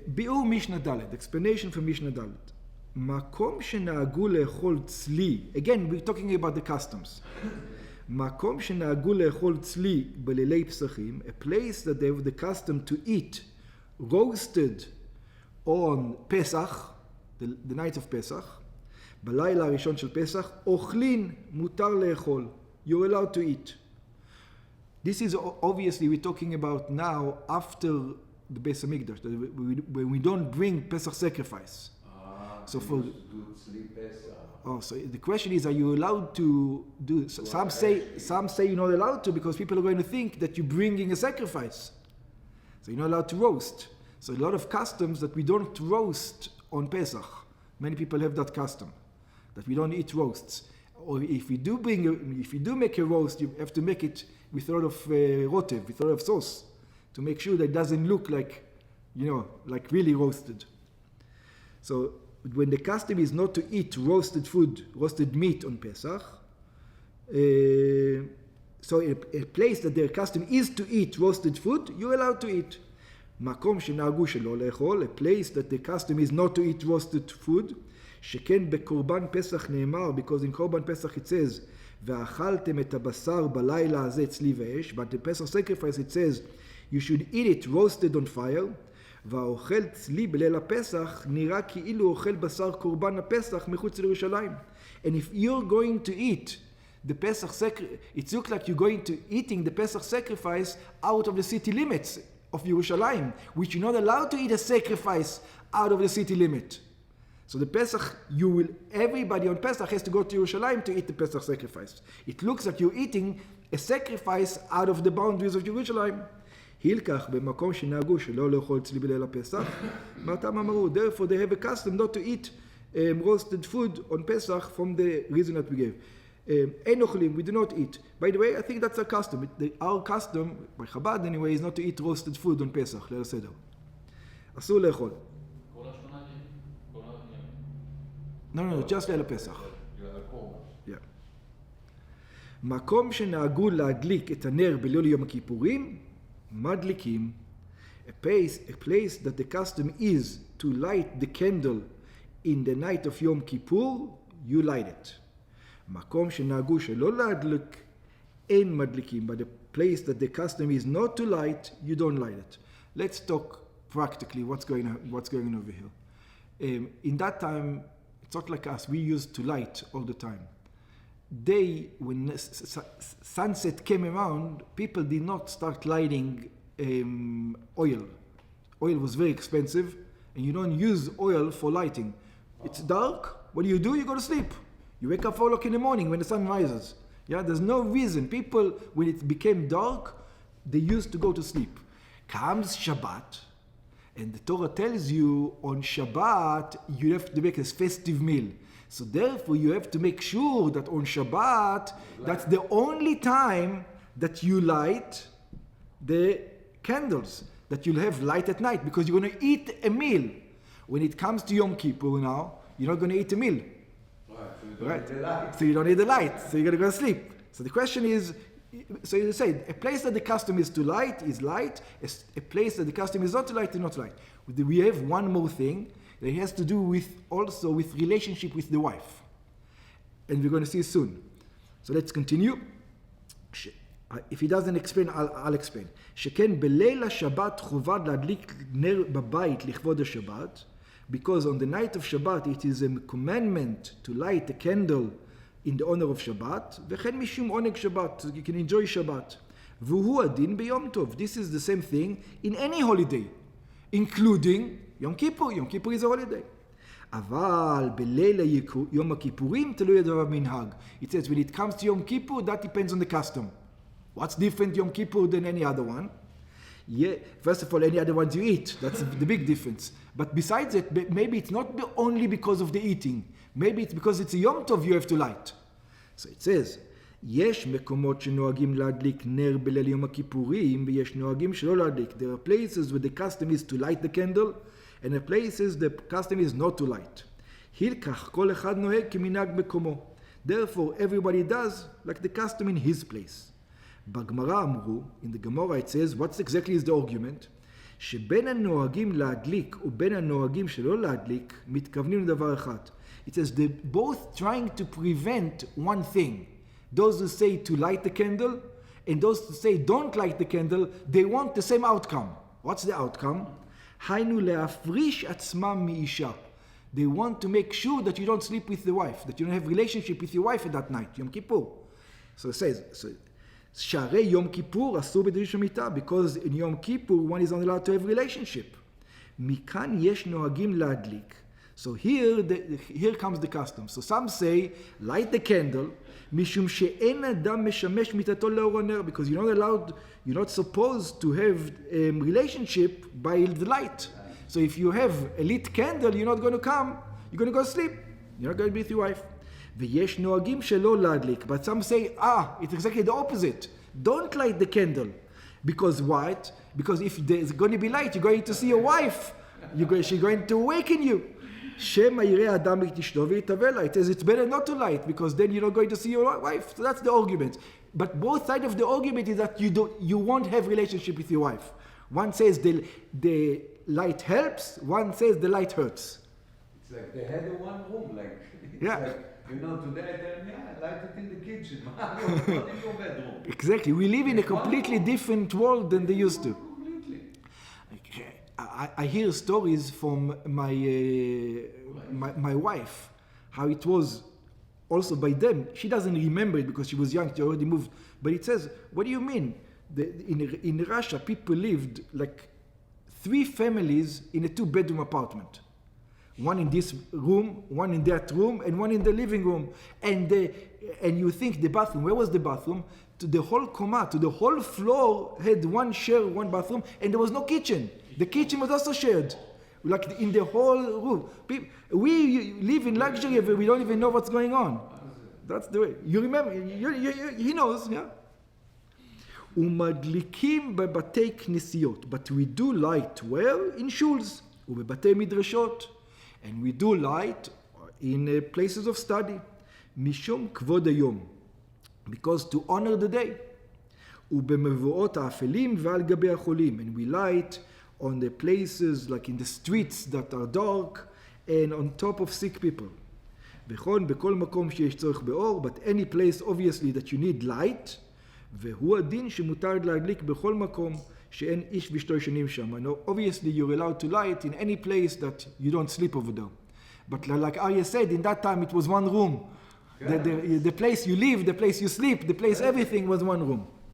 ביאור משנה ד', explanation for משנה ד'. מקום שנהגו לאכול צלי, again we're talking about the customs. מקום שנהגו לאכול צלי בלילי פסחים, a place that they have the custom to eat roasted on Pesach, the night of Pesach, בלילה הראשון של פסח, אוכלין, מותר לאכול, you're allowed to eat. This is obviously we're talking about now after the Beis Hamikdash, when we don't bring Pesach sacrifice. So for so the question is, are you allowed to do? Some say you're not allowed to because people are going to think that you're bringing a sacrifice. So you're not allowed to roast. So a lot of customs that we don't roast on Pesach. Many people have that custom that we don't eat roasts. Or if you do make a roast, you have to make it with a lot of rotev, with a lot of sauce, to make sure that it doesn't look like, like really roasted. So when the custom is not to eat roasted food, roasted meat on Pesach, so a place that their custom is to eat roasted food, you're allowed to eat. מקום שנהגו שלא לאכול, a place that the custom is not to eat roasted food, שכן בקורבן פסח נאמר, because in קורבן פסח it says, ואכלתם את הבשר בלילה הזה צלי ואש, but the Pesach sacrifice it says, you should eat it roasted on fire, והאוכל צלי בליל הפסח נראה כאילו אוכל בשר קורבן הפסח מחוץ לירושלים. And if you're going to eat the Pesach sacrifice, it looks like you're going to eating the Pesach sacrifice out of the city limits of Yerushalayim, which you're not allowed to eat a sacrifice out of the city limit. So the Pesach, everybody on Pesach has to go to Yerushalayim to eat the Pesach sacrifice. It looks like you're eating a sacrifice out of the boundaries of Yerushalayim. הילקח במקום שנהגו שלא לאכול צלי בליל הפסח, מהטעם אמרו, therefore they have a custom not to eat roasted food on Pesach from the reason that we gave. אין אוכלים, we do not eat. By the way, I think that's our custom. Our custom, by Chabad anyway, is not to eat roasted food on Pesach, ליל הסדר. אסור לאכול. No, just ליל הפסח. מקום שנהגו להדליק את הנר בליל יום הכיפורים, מדליקים, a place that the custom is to light the candle in the night of Yom Kippur, you light it. מקום שנהגו שלא להדליק, אין מדליקים, but the place that the custom is not to light, you don't light it. Let's talk practically what's going on over here. In that time, it's not like us, we used to light all the time. When sunset came around, people did not start lighting oil. Oil was very expensive, and you don't use oil for lighting. It's dark. What do? You go to sleep. You wake up 4 o'clock in the morning when the sun rises. There's no reason. People, when it became dark, they used to go to sleep. Comes Shabbat, and the Torah tells you on Shabbat you have to make a festive meal. So therefore, you have to make sure that on Shabbat, that's the only time that you light the candles, that you'll have light at night, because you're going to eat a meal. When it comes to Yom Kippur now, you're not going to eat a meal. Right. So you don't need the light. So you're going to go to sleep. So the question is, so you say, a place that the custom is to light is light. A place that the custom is not to light is not light. We have one more thing. It has to do with relationship with the wife. And we're going to see soon. So let's continue. If he doesn't explain, I'll explain. שכן בליל השבת חובה להדליק נר בבית לכבוד השבת, because on the night of Shabbat it is a commandment to light a candle in the honor of Shabbat, וכן משום עונג שבת, so you can enjoy Shabbat. והוא הדין ביום טוב. This is the same thing in any holiday, including Yom Kippur. Yom Kippur is a holiday. אבל בליל יום הכיפורים תלוי הדבר מנהג. It says when it comes to Yom Kippur, that depends on the custom. What's different Yom Kippur than any other one? First of all, any other ones you eat. That's the big difference. But besides it, maybe it's not only because of the eating. Maybe it's because it's a Yom Tov you have to light. So it says, יש מקומות שנוהגים להדליק נר בליל יום הכיפורים, ויש נוהגים שלא להדליק. There are places where the custom is to light the candle, and there are places the custom is not to light. הילקח כל אחד נוהג כמנהג מקומו. Therefore, everybody does like the custom in his place. בגמרא אמרו, in the Gemara it says, what exactly is the argument? שבין הנוהגים להדליק ובין הנוהגים שלא להדליק, מתכוונים לדבר אחד. It says they're both trying to prevent one thing. Those who say to light the candle, and those who say don't light the candle, they want the same outcome. What's the outcome? היינו להפריש עצמם מאישה. They want to make sure that you don't sleep with the wife, that you don't have relationship with your wife at that night, Yom Kippur. So it says, שערי יום כיפור אסור בדריש המיטה, because in Yom Kippur one is not allowed to have relationship. מכאן יש נוהגים להדליק. So here comes the custom. So some say, light the candle, משום שאין אדם משמש מיטתו לאור הנר, because you're not supposed to have relationship by the light. So if you have a lit candle, you're not going to come, you're going to go sleep. You're not going to be with your wife. ויש נוהגים שלא להדליק. But some say, it's exactly the opposite. Don't light the candle. Because what? Because if there's going to be light, you're going to see your wife. She's going to awaken you. שמא יראה אדם את אשתו ויתאווה לה. It says it's better not to light, because then you're not going to see your wife. So that's the argument. But both sides of the argument is that you won't have relationship with your wife. One says the light helps, one says the light hurts. It's like they had a one room, like, yeah. Today I tell me, I light it in the kitchen, not in your bedroom. Exactly. We live in a completely different world than they used to. Completely. I hear stories from my wife, how it was also by them. She doesn't remember it because she was young, she already moved. But it says, what do you mean? In Russia, people lived like 3 families in a 2-bedroom apartment. One in this room, one in that room, and one in the living room. And you think the bathroom, where was the bathroom? To the whole coma, to the whole floor had one bathroom, and there was no kitchen. The kitchen was also shared, like in the whole room. We live in luxury, but we don't even know what's going on. That's the way. You remember, he knows, yeah? ומדליקים בבתי כנסיות, but we do light where? In shuls, ובבתי מדרשות, and we do light in places of study, משום כבוד היום, because to honor the day, ובמבואות האפלים ועל גבי החולים, and we light on the places like in the streets that are dark and on top of sick people. בכל מקום שיש צורך באור, but any place obviously that you need light, והוא הדין שמותר להדליק בכל מקום שאין איש ואשתו ישנים שם. And obviously you're allowed to light in any place that you don't sleep over there. But like Arya said, in that time it was one room. The place you live, the place you sleep, the place everything was one room.